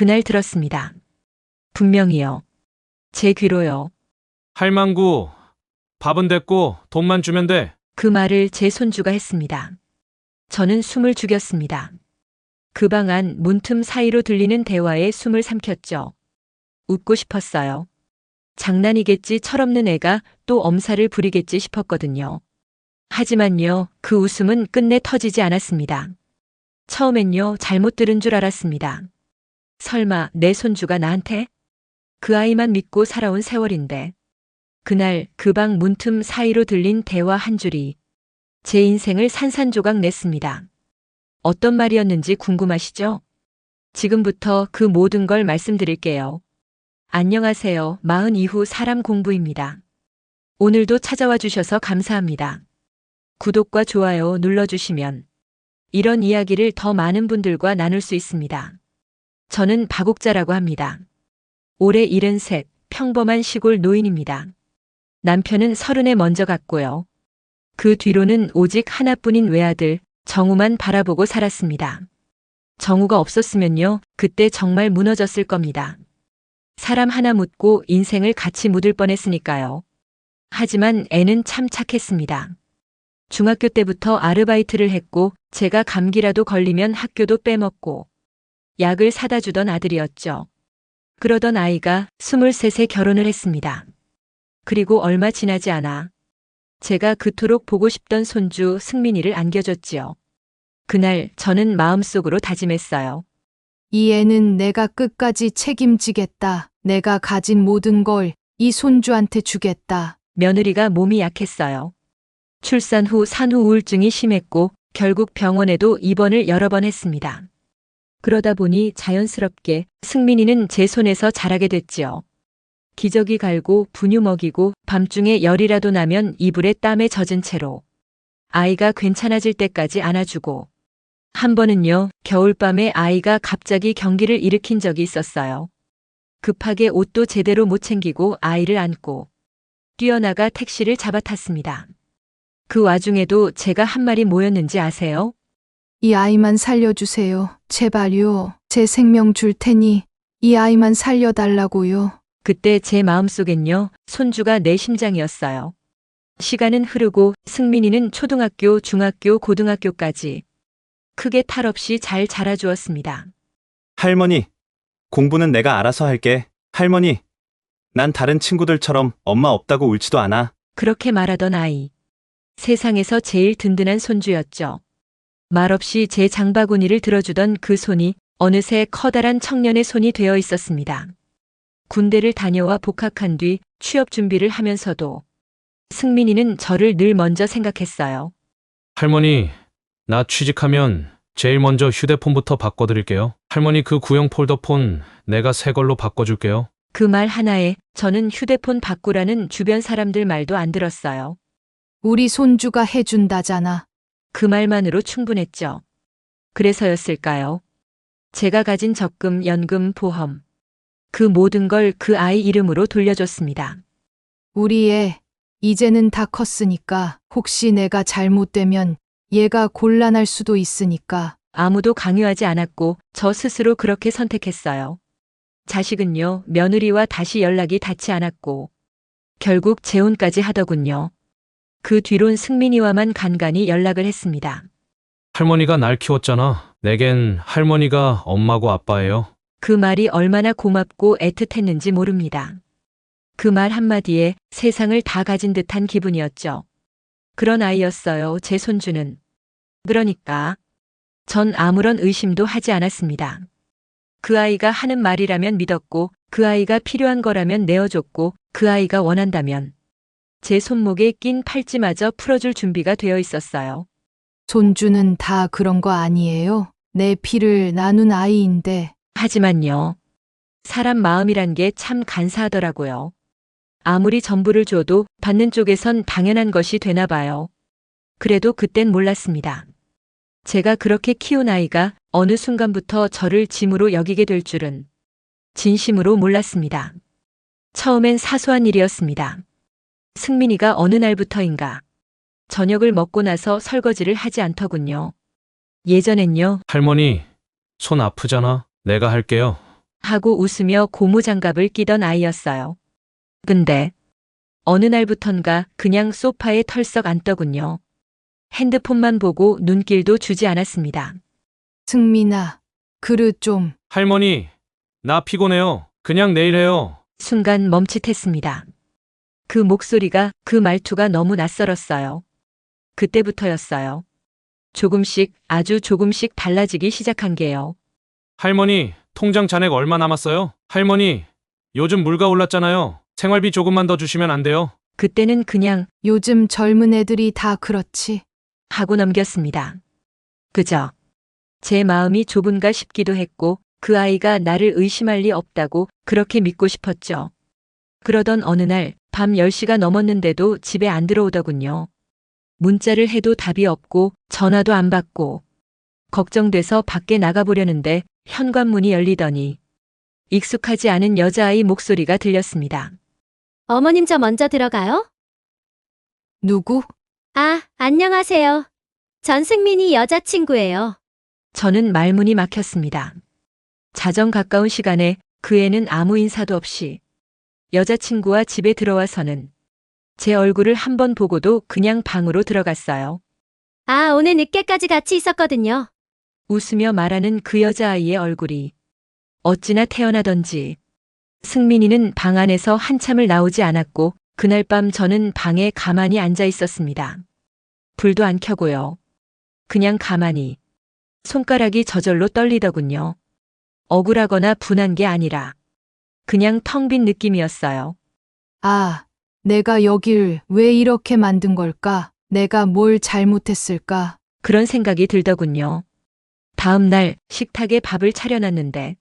그날 들었습니다. 분명히요. 제 귀로요. 할망구, 밥은 됐고 돈만 주면 돼. 그 말을 제 손주가 했습니다. 저는 숨을 죽였습니다. 그 방 안 문틈 사이로 들리는 대화에 숨을 삼켰죠. 웃고 싶었어요. 장난이겠지 철없는 애가 또 엄살을 부리겠지 싶었거든요. 하지만요, 그 웃음은 끝내 터지지 않았습니다. 처음엔요, 잘못 들은 줄 알았습니다. 설마 내 손주가 나한테? 그 아이만 믿고 살아온 세월인데. 그날 그 방 문틈 사이로 들린 대화 한 줄이 제 인생을 산산조각 냈습니다. 어떤 말이었는지 궁금하시죠? 지금부터 그 모든 걸 말씀드릴게요. 안녕하세요. 마흔 이후 사람 공부입니다. 오늘도 찾아와 주셔서 감사합니다. 구독과 좋아요 눌러주시면 이런 이야기를 더 많은 분들과 나눌 수 있습니다. 저는 박옥자라고 합니다. 올해 73, 평범한 시골 노인입니다. 남편은 30에 먼저 갔고요. 그 뒤로는 오직 하나뿐인 외아들 정우만 바라보고 살았습니다. 정우가 없었으면요, 그때 정말 무너졌을 겁니다. 사람 하나 묻고 인생을 같이 묻을 뻔했으니까요. 하지만 애는 참 착했습니다. 중학교 때부터 아르바이트를 했고 제가 감기라도 걸리면 학교도 빼먹고 약을 사다 주던 아들이었죠. 그러던 아이가 23세 결혼을 했습니다. 그리고 얼마 지나지 않아 제가 그토록 보고 싶던 손주 승민이를 안겨줬지요. 그날 저는 마음속으로 다짐했어요. 이 애는 내가 끝까지 책임지겠다. 내가 가진 모든 걸 이 손주한테 주겠다. 며느리가 몸이 약했어요. 출산 후 산후 우울증이 심했고 결국 병원에도 입원을 여러 번 했습니다. 그러다 보니 자연스럽게 승민이는 제 손에서 자라게 됐지요. 기저귀 갈고 분유 먹이고 밤중에 열이라도 나면 이불에 땀에 젖은 채로 아이가 괜찮아질 때까지 안아주고 한 번은요, 겨울밤에 아이가 갑자기 경기를 일으킨 적이 있었어요. 급하게 옷도 제대로 못 챙기고 아이를 안고 뛰어나가 택시를 잡아탔습니다. 그 와중에도 제가 한 말이 뭐였는지 아세요? 이 아이만 살려주세요. 제발요. 제 생명 줄 테니 이 아이만 살려달라고요. 그때 제 마음속엔요, 손주가 내 심장이었어요. 시간은 흐르고 승민이는 초등학교, 중학교, 고등학교까지 크게 탈 없이 잘 자라주었습니다. 할머니, 공부는 내가 알아서 할게. 할머니, 난 다른 친구들처럼 엄마 없다고 울지도 않아. 그렇게 말하던 아이. 세상에서 제일 든든한 손주였죠. 말없이 제 장바구니를 들어주던 그 손이 어느새 커다란 청년의 손이 되어 있었습니다. 군대를 다녀와 복학한 뒤 취업 준비를 하면서도 승민이는 저를 늘 먼저 생각했어요. 할머니, 나 취직하면 제일 먼저 휴대폰부터 바꿔드릴게요. 할머니 그 구형 폴더폰 내가 새 걸로 바꿔줄게요. 그 말 하나에 저는 휴대폰 바꾸라는 주변 사람들 말도 안 들었어요. 우리 손주가 해준다잖아. 그 말만으로 충분했죠. 그래서였을까요? 제가 가진 적금, 연금, 보험. 그 모든 걸 그 아이 이름으로 돌려줬습니다. 우리 애 이제는 다 컸으니까 혹시 내가 잘못되면 얘가 곤란할 수도 있으니까. 아무도 강요하지 않았고 저 스스로 그렇게 선택했어요. 자식은요, 며느리와 다시 연락이 닿지 않았고 결국 재혼까지 하더군요. 그 뒤론 승민이와만 간간히 연락을 했습니다. 할머니가 날 키웠잖아. 내겐 할머니가 엄마고 아빠예요. 그 말이 얼마나 고맙고 애틋했는지 모릅니다. 그 말 한마디에 세상을 다 가진 듯한 기분이었죠. 그런 아이였어요, 제 손주는. 그러니까 전 아무런 의심도 하지 않았습니다. 그 아이가 하는 말이라면 믿었고 그 아이가 필요한 거라면 내어줬고 그 아이가 원한다면 제 손목에 낀 팔찌마저 풀어줄 준비가 되어 있었어요. 손주는 다 그런 거 아니에요? 내 피를 나눈 아이인데. 하지만요. 사람 마음이란 게 참 간사하더라고요. 아무리 전부를 줘도 받는 쪽에선 당연한 것이 되나 봐요. 그래도 그땐 몰랐습니다. 제가 그렇게 키운 아이가 어느 순간부터 저를 짐으로 여기게 될 줄은 진심으로 몰랐습니다. 처음엔 사소한 일이었습니다. 승민이가 어느 날부터인가 저녁을 먹고 나서 설거지를 하지 않더군요. 예전엔요. 할머니, 손 아프잖아. 내가 할게요. 하고 웃으며 고무장갑을 끼던 아이였어요. 근데 어느 날부턴가 그냥 소파에 털썩 앉더군요. 핸드폰만 보고 눈길도 주지 않았습니다. 승민아, 그릇 좀. 할머니, 나 피곤해요. 그냥 내일 해요. 순간 멈칫했습니다. 그 목소리가, 그 말투가 너무 낯설었어요. 그때부터였어요. 조금씩, 아주 조금씩 달라지기 시작한 게요. 할머니, 통장 잔액 얼마 남았어요? 할머니, 요즘 물가 올랐잖아요. 생활비 조금만 더 주시면 안 돼요? 그때는 그냥 요즘 젊은 애들이 다 그렇지. 하고 넘겼습니다. 그저 제 마음이 좁은가 싶기도 했고 그 아이가 나를 의심할 리 없다고 그렇게 믿고 싶었죠. 그러던 어느 날 밤 10시가 넘었는데도 집에 안 들어오더군요. 문자를 해도 답이 없고 전화도 안 받고 걱정돼서 밖에 나가보려는데 현관문이 열리더니 익숙하지 않은 여자아이 목소리가 들렸습니다. 어머님 저 먼저 들어가요? 누구? 아, 안녕하세요. 전 승민이 여자친구예요. 저는 말문이 막혔습니다. 자정 가까운 시간에 그 애는 아무 인사도 없이 여자친구와 집에 들어와서는 제 얼굴을 한 번 보고도 그냥 방으로 들어갔어요. 아, 오늘 늦게까지 같이 있었거든요. 웃으며 말하는 그 여자아이의 얼굴이 어찌나 태연하던지. 승민이는 방 안에서 한참을 나오지 않았고 그날 밤 저는 방에 가만히 앉아 있었습니다. 불도 안 켜고요. 그냥 가만히. 손가락이 저절로 떨리더군요. 억울하거나 분한 게 아니라 그냥 텅 빈 느낌이었어요. 아, 내가 여길 왜 이렇게 만든 걸까? 내가 뭘 잘못했을까? 그런 생각이 들더군요. 다음 날 식탁에 밥을 차려놨는데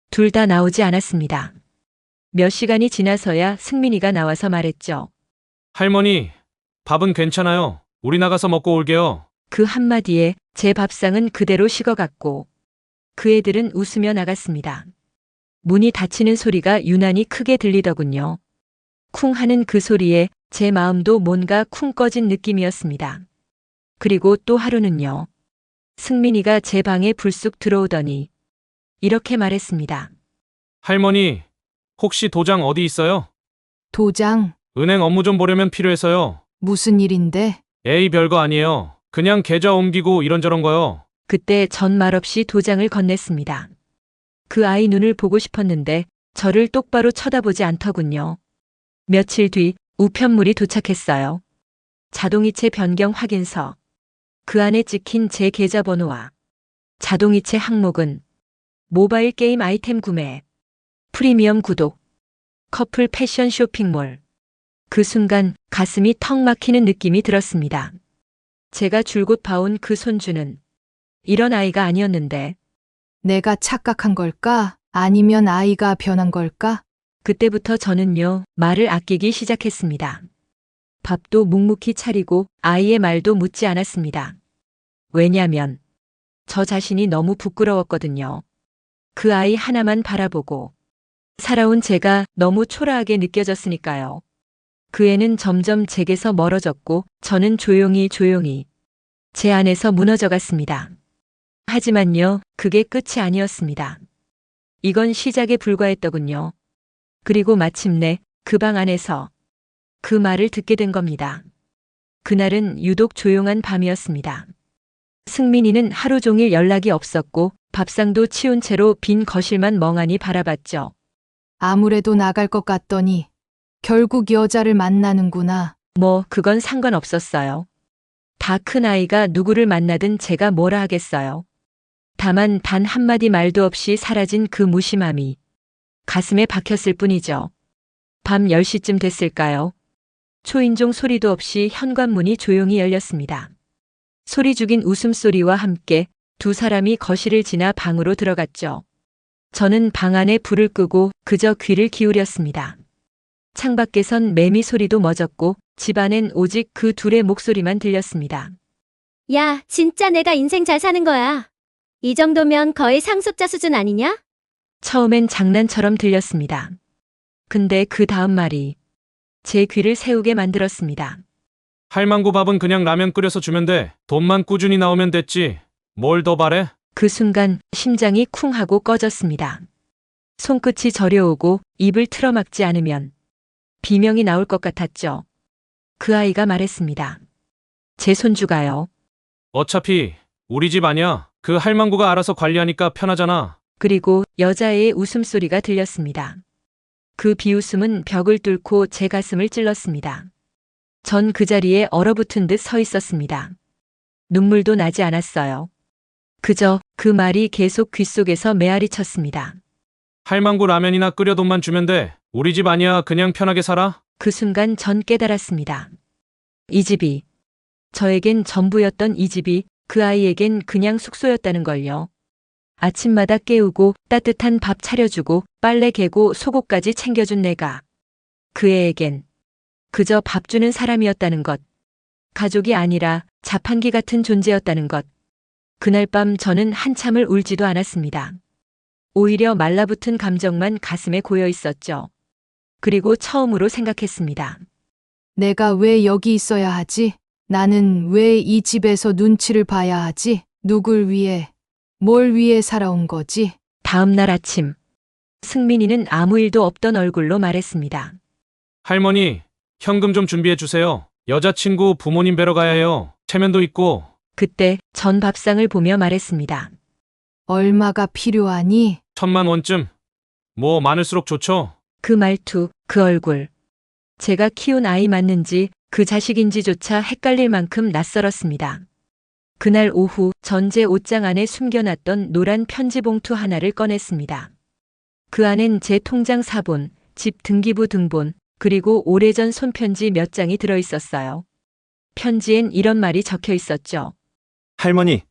둘 다 나오지 않았습니다. 몇 시간이 지나서야 승민이가 나와서 말했죠. 할머니, 밥은 괜찮아요. 우리 나가서 먹고 올게요. 그 한마디에 제 밥상은 그대로 식어갔고 그 애들은 웃으며 나갔습니다. 문이 닫히는 소리가 유난히 크게 들리더군요. 쿵 하는 그 소리에 제 마음도 뭔가 쿵 꺼진 느낌이었습니다. 그리고 또 하루는요. 승민이가 제 방에 불쑥 들어오더니 이렇게 말했습니다. 할머니, 혹시 도장 어디 있어요? 도장, 은행 업무 좀 보려면 필요해서요. 무슨 일인데? 에이, 별거 아니에요. 그냥 계좌 옮기고 이런저런 거요. 그때 전 말없이 도장을 건넸습니다. 그 아이 눈을 보고 싶었는데 저를 똑바로 쳐다보지 않더군요. 며칠 뒤 우편물이 도착했어요. 자동이체 변경 확인서. 그 안에 찍힌 제 계좌번호와 자동이체 항목은 모바일 게임 아이템 구매, 프리미엄 구독, 커플 패션 쇼핑몰. 그 순간 가슴이 턱 막히는 느낌이 들었습니다. 제가 줄곧 봐온 그 손주는 이런 아이가 아니었는데 내가 착각한 걸까? 아니면 아이가 변한 걸까? 그때부터 저는요, 말을 아끼기 시작했습니다. 밥도 묵묵히 차리고 아이의 말도 묻지 않았습니다. 왜냐면 저 자신이 너무 부끄러웠거든요. 그 아이 하나만 바라보고 살아온 제가 너무 초라하게 느껴졌으니까요. 그 애는 점점 제게서 멀어졌고 저는 조용히 제 안에서 무너져 갔습니다. 하지만요, 그게 끝이 아니었습니다. 이건 시작에 불과했더군요. 그리고 마침내 그 방 안에서 그 말을 듣게 된 겁니다. 그날은 유독 조용한 밤이었습니다. 승민이는 하루 종일 연락이 없었고 밥상도 치운 채로 빈 거실만 멍하니 바라봤죠. 아무래도 나갈 것 같더니 결국 여자를 만나는구나. 뭐 그건 상관없었어요. 다 큰 아이가 누구를 만나든 제가 뭐라 하겠어요. 다만 단 한마디 말도 없이 사라진 그 무심함이 가슴에 박혔을 뿐이죠. 밤 10시쯤 됐을까요? 초인종 소리도 없이 현관문이 조용히 열렸습니다. 소리 죽인 웃음소리와 함께 두 사람이 거실을 지나 방으로 들어갔죠. 저는 방 안에 불을 끄고 그저 귀를 기울였습니다. 창밖에선 매미 소리도 멎었고 집 안엔 오직 그 둘의 목소리만 들렸습니다. 야, 진짜 내가 인생 잘 사는 거야. 이 정도면 거의 상속자 수준 아니냐? 처음엔 장난처럼 들렸습니다. 근데 그 다음 말이 제 귀를 새우게 만들었습니다. 할망구 밥은 그냥 라면 끓여서 주면 돼. 돈만 꾸준히 나오면 됐지. 뭘 더 바래? 그 순간 심장이 쿵 하고 꺼졌습니다. 손끝이 저려오고 입을 틀어막지 않으면 비명이 나올 것 같았죠. 그 아이가 말했습니다. 제 손주가요. 어차피 우리 집 아니야. 그 할망구가 알아서 관리하니까 편하잖아. 그리고 여자애의 웃음소리가 들렸습니다. 그 비웃음은 벽을 뚫고 제 가슴을 찔렀습니다. 전 그 자리에 얼어붙은 듯 서 있었습니다. 눈물도 나지 않았어요. 그저 그 말이 계속 귓속에서 메아리 쳤습니다. 할망구 라면이나 끓여 돈만 주면 돼. 우리 집 아니야. 그냥 편하게 살아. 그 순간 전 깨달았습니다. 이 집이, 저에겐 전부였던 이 집이 그 아이에겐 그냥 숙소였다는 걸요. 아침마다 깨우고 따뜻한 밥 차려주고 빨래 개고 속옷까지 챙겨준 내가 그 애에겐 그저 밥 주는 사람이었다는 것. 가족이 아니라 자판기 같은 존재였다는 것. 그날 밤 저는 한참을 울지도 않았습니다. 오히려 말라붙은 감정만 가슴에 고여 있었죠. 그리고 처음으로 생각했습니다. 내가 왜 여기 있어야 하지? 나는 왜 이 집에서 눈치를 봐야 하지? 누굴 위해, 뭘 위해 살아온 거지? 다음 날 아침, 승민이는 아무 일도 없던 얼굴로 말했습니다. 할머니, 현금 좀 준비해 주세요. 여자친구 부모님 뵈러 가야 해요. 체면도 있고. 그때 전 밥상을 보며 말했습니다. 얼마가 필요하니? 1,000만 원쯤. 뭐 많을수록 좋죠. 그 말투, 그 얼굴. 제가 키운 아이 맞는지 그 자식인지조차 헷갈릴 만큼 낯설었습니다. 그날 오후 전 제 옷장 안에 숨겨놨던 노란 편지 봉투 하나를 꺼냈습니다. 그 안엔 제 통장 사본, 집 등기부 등본, 그리고 오래전 손편지 몇 장이 들어있었어요. 편지엔 이런 말이 적혀 있었죠. 할머니,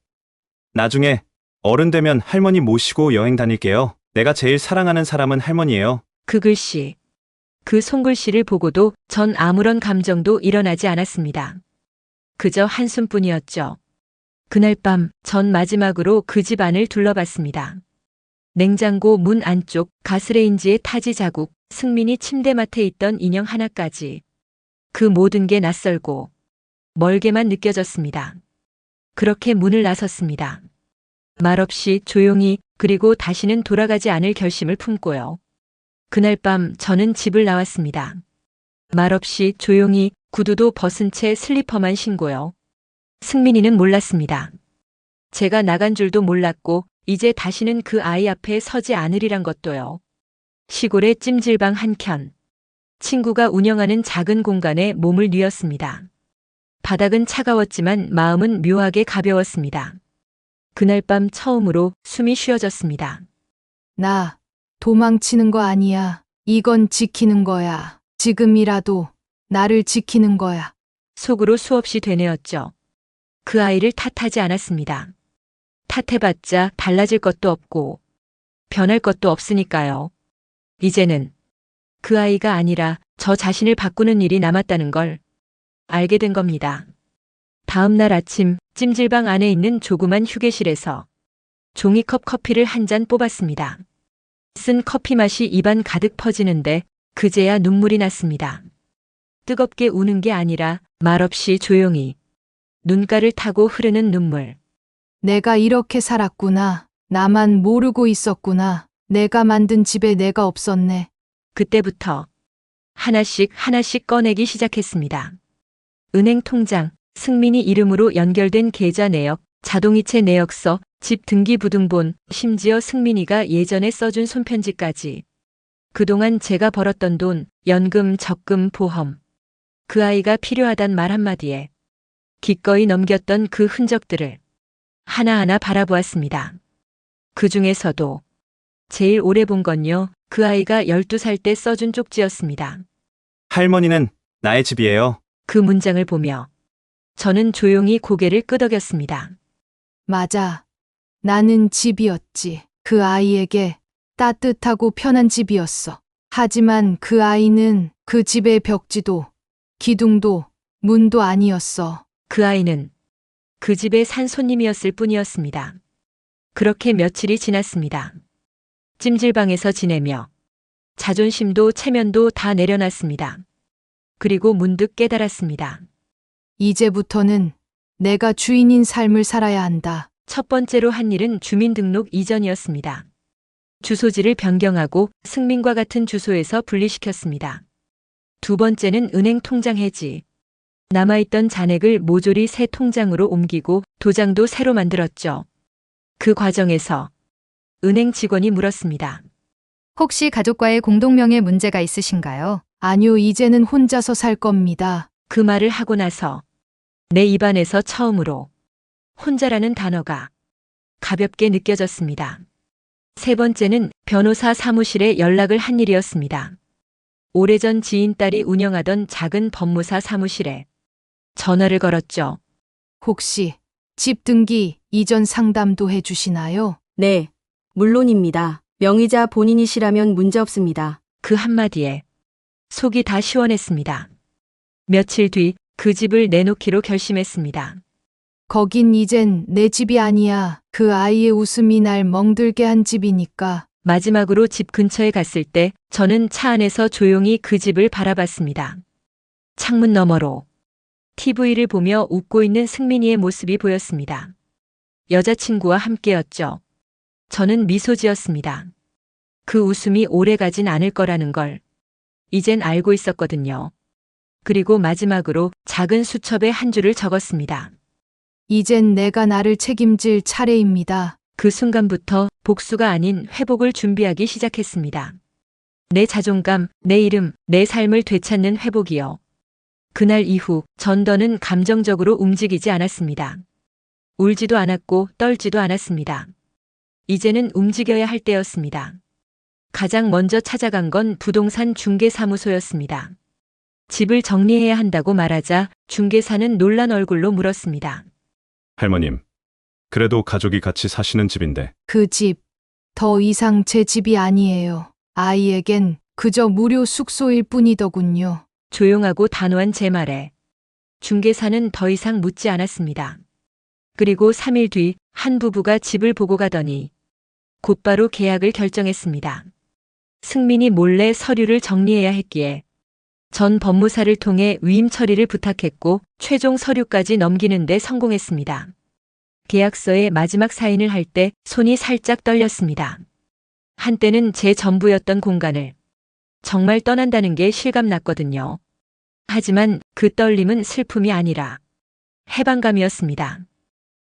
나중에 어른 되면 할머니 모시고 여행 다닐게요. 내가 제일 사랑하는 사람은 할머니예요. 그 글씨, 그 손글씨를 보고도 전 아무런 감정도 일어나지 않았습니다. 그저 한숨뿐이었죠. 그날 밤 전 마지막으로 그 집 안을 둘러봤습니다. 냉장고 문 안쪽, 가스레인지의 타지 자국, 승민이 침대맡에 있던 인형 하나까지. 그 모든 게 낯설고 멀게만 느껴졌습니다. 그렇게 문을 나섰습니다. 말없이 조용히, 그리고 다시는 돌아가지 않을 결심을 품고요. 그날 밤 저는 집을 나왔습니다. 말없이 조용히, 구두도 벗은 채 슬리퍼만 신고요. 승민이는 몰랐습니다. 제가 나간 줄도 몰랐고 이제 다시는 그 아이 앞에 서지 않으리란 것도요. 시골의 찜질방 한켠. 친구가 운영하는 작은 공간에 몸을 뉘었습니다. 바닥은 차가웠지만 마음은 묘하게 가벼웠습니다. 그날 밤 처음으로 숨이 쉬어졌습니다. 나 도망치는 거 아니야. 이건 지키는 거야. 지금이라도 나를 지키는 거야. 속으로 수없이 되뇌었죠. 그 아이를 탓하지 않았습니다. 탓해봤자 달라질 것도 없고 변할 것도 없으니까요. 이제는 그 아이가 아니라 저 자신을 바꾸는 일이 남았다는 걸 알게 된 겁니다. 다음 날 아침 찜질방 안에 있는 조그만 휴게실에서 종이컵 커피를 한 잔 뽑았습니다. 쓴 커피 맛이 입안 가득 퍼지는데 그제야 눈물이 났습니다. 뜨겁게 우는 게 아니라 말없이 조용히 눈가를 타고 흐르는 눈물. 내가 이렇게 살았구나. 나만 모르고 있었구나. 내가 만든 집에 내가 없었네. 그때부터 하나씩 하나씩 꺼내기 시작했습니다. 은행 통장, 승민이 이름으로 연결된 계좌 내역, 자동이체 내역서, 집 등기부등본, 심지어 승민이가 예전에 써준 손편지까지. 그동안 제가 벌었던 돈, 연금, 적금, 보험. 그 아이가 필요하단 말 한마디에 기꺼이 넘겼던 그 흔적들을 하나하나 바라보았습니다. 그 중에서도 제일 오래 본 건요, 그 아이가 12살 때 써준 쪽지였습니다. 할머니는 나의 집이에요. 그 문장을 보며 저는 조용히 고개를 끄덕였습니다. 맞아. 나는 집이었지. 그 아이에게 따뜻하고 편한 집이었어. 하지만 그 아이는 그 집의 벽지도, 기둥도, 문도 아니었어. 그 아이는 그 집의 산 손님이었을 뿐이었습니다. 그렇게 며칠이 지났습니다. 찜질방에서 지내며 자존심도 체면도 다 내려놨습니다. 그리고 문득 깨달았습니다. 이제부터는 내가 주인인 삶을 살아야 한다. 첫 번째로 한 일은 주민등록 이전이었습니다. 주소지를 변경하고 승민과 같은 주소에서 분리시켰습니다. 두 번째는 은행 통장 해지. 남아있던 잔액을 모조리 새 통장으로 옮기고 도장도 새로 만들었죠. 그 과정에서 은행 직원이 물었습니다. 혹시 가족과의 공동명예 문제가 있으신가요? 아니요, 이제는 혼자서 살 겁니다. 그 말을 하고 나서 내 입안에서 처음으로 혼자라는 단어가 가볍게 느껴졌습니다. 세 번째는 변호사 사무실에 연락을 한 일이었습니다. 오래전 지인 딸이 운영하던 작은 법무사 사무실에 전화를 걸었죠. 혹시 집 등기 이전 상담도 해주시나요? 네, 물론입니다. 명의자 본인이시라면 문제없습니다. 그 한마디에 속이 다 시원했습니다. 며칠 뒤 그 집을 내놓기로 결심했습니다. 거긴 이젠 내 집이 아니야. 그 아이의 웃음이 날 멍들게 한 집이니까. 마지막으로 집 근처에 갔을 때 저는 차 안에서 조용히 그 집을 바라봤습니다. 창문 너머로 TV를 보며 웃고 있는 승민이의 모습이 보였습니다. 여자친구와 함께였죠. 저는 미소 지었습니다. 그 웃음이 오래 가진 않을 거라는 걸 이젠 알고 있었거든요. 그리고 마지막으로 작은 수첩에 한 줄을 적었습니다. 이젠 내가 나를 책임질 차례입니다. 그 순간부터 복수가 아닌 회복을 준비하기 시작했습니다. 내 자존감, 내 이름, 내 삶을 되찾는 회복이요. 그날 이후 전 더는 감정적으로 움직이지 않았습니다. 울지도 않았고 떨지도 않았습니다. 이제는 움직여야 할 때였습니다. 가장 먼저 찾아간 건 부동산 중개사무소였습니다. 집을 정리해야 한다고 말하자 중개사는 놀란 얼굴로 물었습니다. 할머님, 그래도 가족이 같이 사시는 집인데. 그 집, 더 이상 제 집이 아니에요. 아이에겐 그저 무료 숙소일 뿐이더군요. 조용하고 단호한 제 말에 중개사는 더 이상 묻지 않았습니다. 그리고 3일 뒤 한 부부가 집을 보고 가더니 곧바로 계약을 결정했습니다. 승민이 몰래 서류를 정리해야 했기에 전 법무사를 통해 위임 처리를 부탁했고 최종 서류까지 넘기는 데 성공했습니다. 계약서에 마지막 사인을 할 때 손이 살짝 떨렸습니다. 한때는 제 전부였던 공간을 정말 떠난다는 게 실감났거든요. 하지만 그 떨림은 슬픔이 아니라 해방감이었습니다.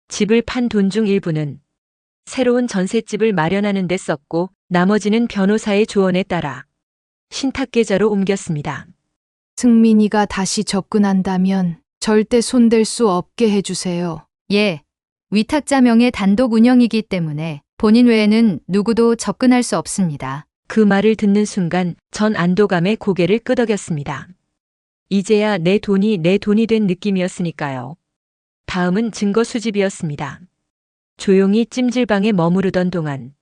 집을 판 돈 중 일부는 새로운 전셋집을 마련하는 데 썼고 나머지는 변호사의 조언에 따라 신탁계좌로 옮겼습니다. 승민이가 다시 접근한다면 절대 손댈 수 없게 해주세요. 예. 위탁자 명의 단독 운영이기 때문에 본인 외에는 누구도 접근할 수 없습니다. 그 말을 듣는 순간 전 안도감에 고개를 끄덕였습니다. 이제야 내 돈이 된 느낌이었으니까요. 다음은 증거 수집이었습니다. 조용히 찜질방에 머무르던 동안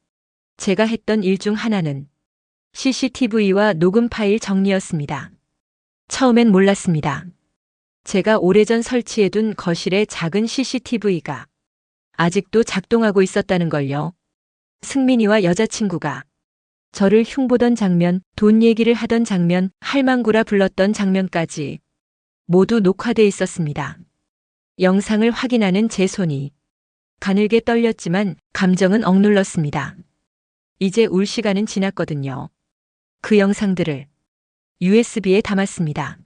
제가 했던 일 중 하나는 CCTV와 녹음 파일 정리였습니다. 처음엔 몰랐습니다. 제가 오래전 설치해둔 거실에 작은 CCTV가 아직도 작동하고 있었다는 걸요. 승민이와 여자친구가 저를 흉보던 장면, 돈 얘기를 하던 장면, 할망구라 불렀던 장면까지 모두 녹화돼 있었습니다. 영상을 확인하는 제 손이 가늘게 떨렸지만 감정은 억눌렀습니다. 이제 울 시간은 지났거든요. 그 영상들을 USB에 담았습니다.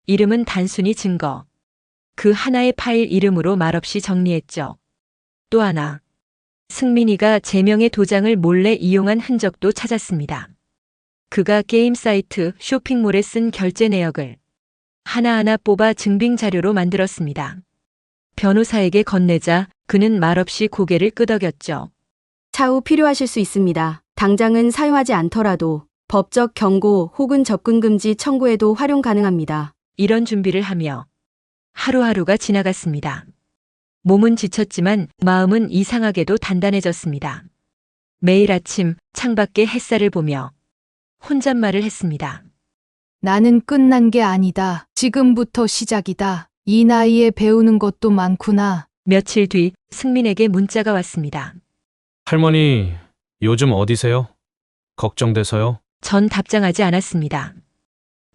이름은 단순히 증거. 그 하나의 파일 이름으로 말없이 정리했죠. 또 하나. 승민이가 제 명의 도장을 몰래 이용한 흔적도 찾았습니다. 그가 게임 사이트 쇼핑몰에 쓴 결제 내역을 하나하나 뽑아 증빙 자료로 만들었습니다. 변호사에게 건네자 그는 말없이 고개를 끄덕였죠. 차후 필요하실 수 있습니다. 당장은 사용하지 않더라도 법적 경고 혹은 접근 금지 청구에도 활용 가능합니다. 이런 준비를 하며 하루하루가 지나갔습니다. 몸은 지쳤지만 마음은 이상하게도 단단해졌습니다. 매일 아침 창밖의 햇살을 보며 혼잣말을 했습니다. 나는 끝난 게 아니다. 지금부터 시작이다. 이 나이에 배우는 것도 많구나. 며칠 뒤 승민에게 문자가 왔습니다. 할머니, 요즘 어디세요? 걱정돼서요. 전 답장하지 않았습니다.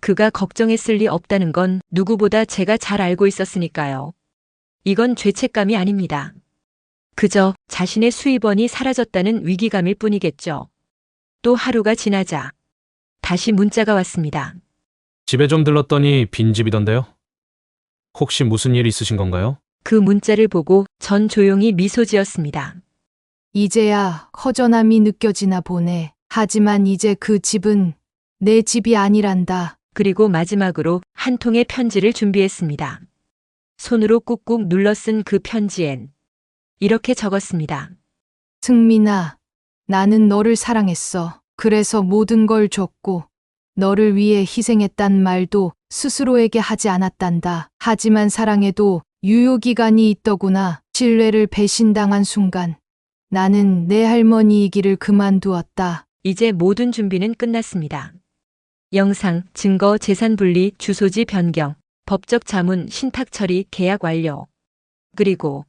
그가 걱정했을 리 없다는 건 누구보다 제가 잘 알고 있었으니까요. 이건 죄책감이 아닙니다. 그저 자신의 수입원이 사라졌다는 위기감일 뿐이겠죠. 또 하루가 지나자 다시 문자가 왔습니다. 집에 좀 들렀더니 빈집이던데요? 혹시 무슨 일 있으신 건가요? 그 문자를 보고 전 조용히 미소 지었습니다. 이제야 허전함이 느껴지나 보네. 하지만 이제 그 집은 내 집이 아니란다. 그리고 마지막으로 한 통의 편지를 준비했습니다. 손으로 꾹꾹 눌러 쓴 그 편지엔 이렇게 적었습니다. 승민아, 나는 너를 사랑했어. 그래서 모든 걸 줬고, 너를 위해 희생했단 말도 스스로에게 하지 않았단다. 하지만 사랑에도 유효기간이 있더구나. 신뢰를 배신당한 순간, 나는 내 할머니이기를 그만두었다. 이제 모든 준비는 끝났습니다. 영상, 증거, 재산 분리, 주소지 변경, 법적 자문, 신탁 처리, 계약 완료. 그리고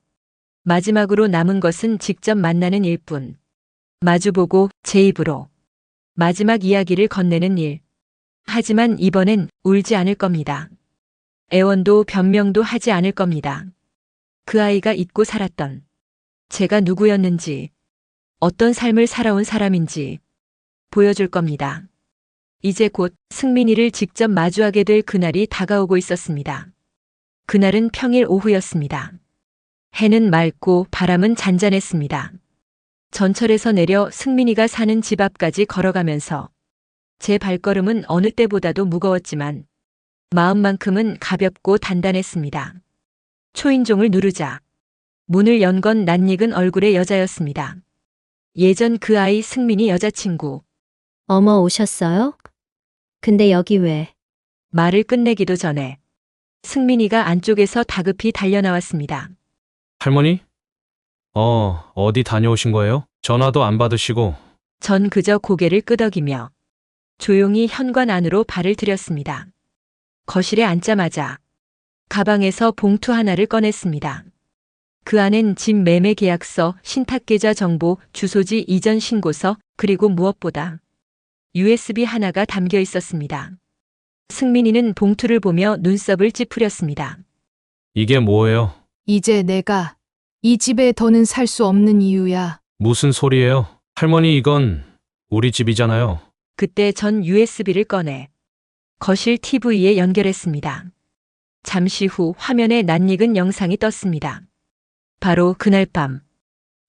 마지막으로 남은 것은 직접 만나는 일뿐. 마주보고 제 입으로 마지막 이야기를 건네는 일. 하지만 이번엔 울지 않을 겁니다. 애원도 변명도 하지 않을 겁니다. 그 아이가 잊고 살았던 제가 누구였는지, 어떤 삶을 살아온 사람인지 보여줄 겁니다. 이제 곧 승민이를 직접 마주하게 될 그날이 다가오고 있었습니다. 그날은 평일 오후였습니다. 해는 맑고 바람은 잔잔했습니다. 전철에서 내려 승민이가 사는 집 앞까지 걸어가면서 제 발걸음은 어느 때보다도 무거웠지만 마음만큼은 가볍고 단단했습니다. 초인종을 누르자 문을 연 건 낯익은 얼굴의 여자였습니다. 예전 그 아이 승민이 여자친구. 어머 오셨어요? 근데 여기 왜? 말을 끝내기도 전에 승민이가 안쪽에서 다급히 달려나왔습니다. 할머니? 어디 다녀오신 거예요? 전화도 안 받으시고. 전 그저 고개를 끄덕이며 조용히 현관 안으로 발을 들였습니다. 거실에 앉자마자 가방에서 봉투 하나를 꺼냈습니다. 그 안엔 집 매매 계약서, 신탁계좌 정보, 주소지 이전 신고서, 그리고 무엇보다 USB 하나가 담겨 있었습니다. 승민이는 봉투를 보며 눈썹을 찌푸렸습니다. 이게 뭐예요? 이제 내가 이 집에 더는 살 수 없는 이유야. 무슨 소리예요? 할머니, 이건 우리 집이잖아요. 그때 전 USB를 꺼내 거실 TV에 연결했습니다. 잠시 후 화면에 낯익은 영상이 떴습니다. 바로 그날 밤,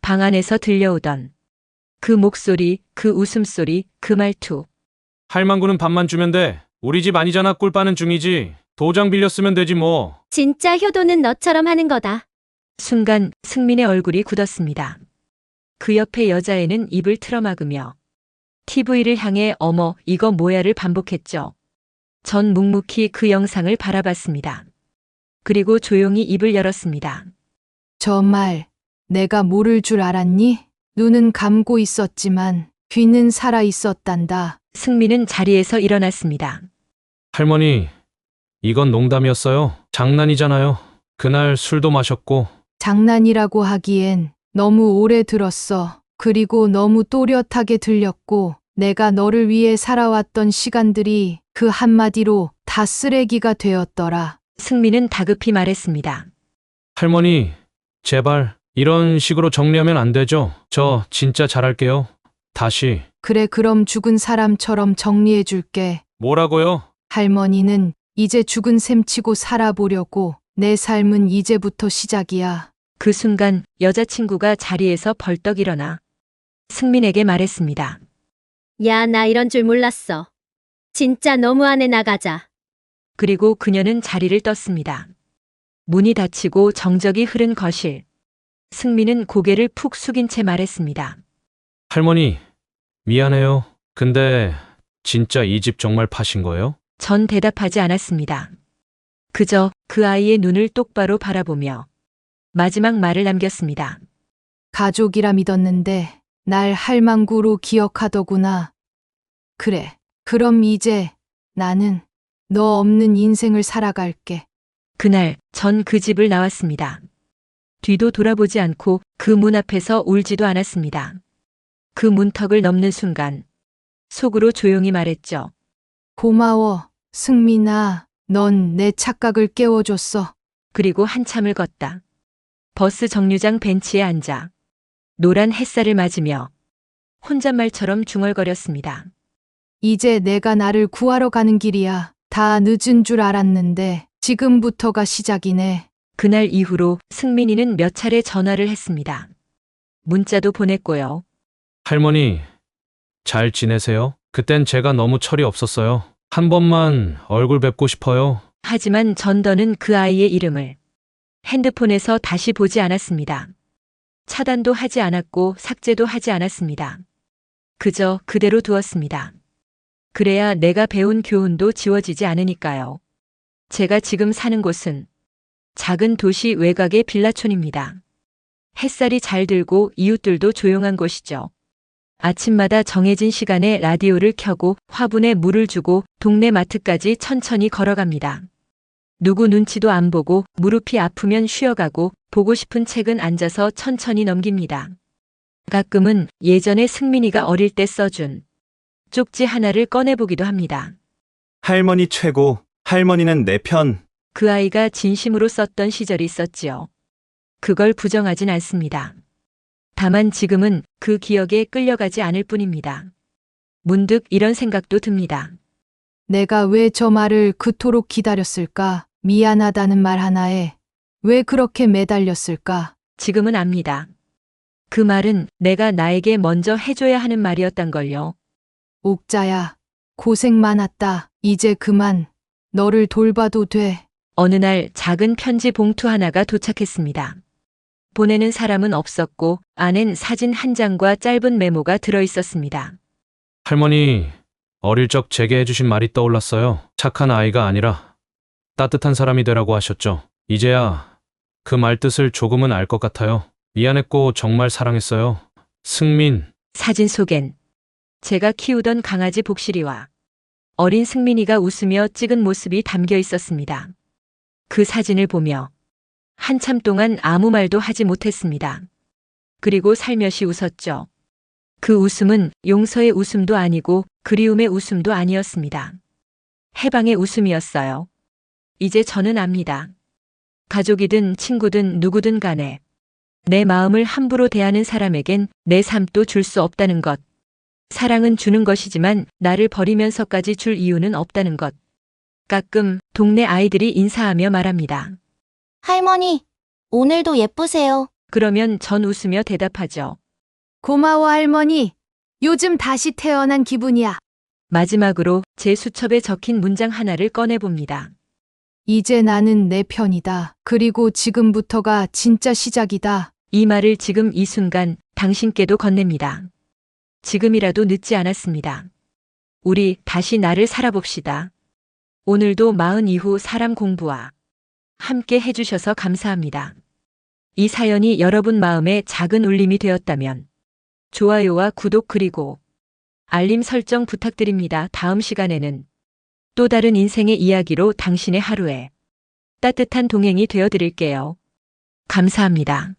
방 안에서 들려오던 그 목소리, 그 웃음소리, 그 말투. 할망구는 밥만 주면 돼. 우리 집 아니잖아. 꿀 빠는 중이지. 도장 빌렸으면 되지 뭐. 진짜 효도는 너처럼 하는 거다. 순간 승민의 얼굴이 굳었습니다. 그 옆에 여자애는 입을 틀어막으며 TV를 향해 어머, 이거 뭐야를 반복했죠. 전 묵묵히 그 영상을 바라봤습니다. 그리고 조용히 입을 열었습니다. 저 말, 내가 모를 줄 알았니? 눈은 감고 있었지만 귀는 살아 있었단다. 승민은 자리에서 일어났습니다. 할머니, 이건 농담이었어요. 장난이잖아요. 그날 술도 마셨고. 장난이라고 하기엔 너무 오래 들었어. 그리고 너무 또렷하게 들렸고, 내가 너를 위해 살아왔던 시간들이 그 한마디로 다 쓰레기가 되었더라. 승민은 다급히 말했습니다. 할머니, 제발 이런 식으로 정리하면 안 되죠? 저 진짜 잘할게요. 다시. 그래, 그럼 죽은 사람처럼 정리해 줄게. 뭐라고요? 할머니는 이제 죽은 셈 치고 살아보려고. 내 삶은 이제부터 시작이야. 그 순간 여자친구가 자리에서 벌떡 일어나 승민에게 말했습니다. 야, 나 이런 줄 몰랐어. 진짜 너무하네, 나가자. 그리고 그녀는 자리를 떴습니다. 문이 닫히고 정적이 흐른 거실. 승민은 고개를 푹 숙인 채 말했습니다. 할머니, 미안해요. 근데 진짜 이 집 정말 파신 거예요? 전 대답하지 않았습니다. 그저 그 아이의 눈을 똑바로 바라보며 마지막 말을 남겼습니다. 가족이라 믿었는데 날 할망구로 기억하더구나. 그래, 그럼 이제 나는 너 없는 인생을 살아갈게. 그날 전 그 집을 나왔습니다. 뒤도 돌아보지 않고 그 문 앞에서 울지도 않았습니다. 그 문턱을 넘는 순간 속으로 조용히 말했죠. 고마워, 승민아. 넌 내 착각을 깨워줬어. 그리고 한참을 걷다. 버스 정류장 벤치에 앉아 노란 햇살을 맞으며 혼잣말처럼 중얼거렸습니다. 이제 내가 나를 구하러 가는 길이야. 다 늦은 줄 알았는데 지금부터가 시작이네. 그날 이후로 승민이는 몇 차례 전화를 했습니다. 문자도 보냈고요. 할머니, 잘 지내세요? 그땐 제가 너무 철이 없었어요. 한 번만 얼굴 뵙고 싶어요. 하지만 전 더는 그 아이의 이름을 핸드폰에서 다시 보지 않았습니다. 차단도 하지 않았고 삭제도 하지 않았습니다. 그저 그대로 두었습니다. 그래야 내가 배운 교훈도 지워지지 않으니까요. 제가 지금 사는 곳은 작은 도시 외곽의 빌라촌입니다. 햇살이 잘 들고 이웃들도 조용한 곳이죠. 아침마다 정해진 시간에 라디오를 켜고 화분에 물을 주고 동네 마트까지 천천히 걸어갑니다. 누구 눈치도 안 보고 무릎이 아프면 쉬어가고 보고 싶은 책은 앉아서 천천히 넘깁니다. 가끔은 예전에 승민이가 어릴 때 써준 쪽지 하나를 꺼내보기도 합니다. 할머니 최고. 할머니는 내 편. 그 아이가 진심으로 썼던 시절이 있었지요. 그걸 부정하진 않습니다. 다만 지금은 그 기억에 끌려가지 않을 뿐입니다. 문득 이런 생각도 듭니다. 내가 왜 저 말을 그토록 기다렸을까? 미안하다는 말 하나에 왜 그렇게 매달렸을까? 지금은 압니다. 그 말은 내가 나에게 먼저 해줘야 하는 말이었단 걸요. 옥자야, 고생 많았다. 이제 그만 너를 돌봐도 돼. 어느 날 작은 편지 봉투 하나가 도착했습니다. 보내는 사람은 없었고 안엔 사진 한 장과 짧은 메모가 들어 있었습니다. 할머니, 어릴 적 제게 해주신 말이 떠올랐어요. 착한 아이가 아니라 따뜻한 사람이 되라고 하셨죠. 이제야 그 말 뜻을 조금은 알 것 같아요. 미안했고 정말 사랑했어요. 승민. 사진 속엔 제가 키우던 강아지 복실이와 어린 승민이가 웃으며 찍은 모습이 담겨 있었습니다. 그 사진을 보며 한참 동안 아무 말도 하지 못했습니다. 그리고 살며시 웃었죠. 그 웃음은 용서의 웃음도 아니고 그리움의 웃음도 아니었습니다. 해방의 웃음이었어요. 이제 저는 압니다. 가족이든 친구든 누구든 간에 내 마음을 함부로 대하는 사람에겐 내 삶도 줄 수 없다는 것. 사랑은 주는 것이지만 나를 버리면서까지 줄 이유는 없다는 것. 가끔 동네 아이들이 인사하며 말합니다. 할머니, 오늘도 예쁘세요. 그러면 전 웃으며 대답하죠. 고마워 할머니. 요즘 다시 태어난 기분이야. 마지막으로 제 수첩에 적힌 문장 하나를 꺼내봅니다. 이제 나는 내 편이다. 그리고 지금부터가 진짜 시작이다. 이 말을 지금 이 순간 당신께도 건넵니다. 지금이라도 늦지 않았습니다. 우리 다시 나를 살아봅시다. 오늘도 마흔 이후 사람 공부와 함께 해주셔서 감사합니다. 이 사연이 여러분 마음에 작은 울림이 되었다면 좋아요와 구독 그리고 알림 설정 부탁드립니다. 다음 시간에는 또 다른 인생의 이야기로 당신의 하루에 따뜻한 동행이 되어 드릴게요. 감사합니다.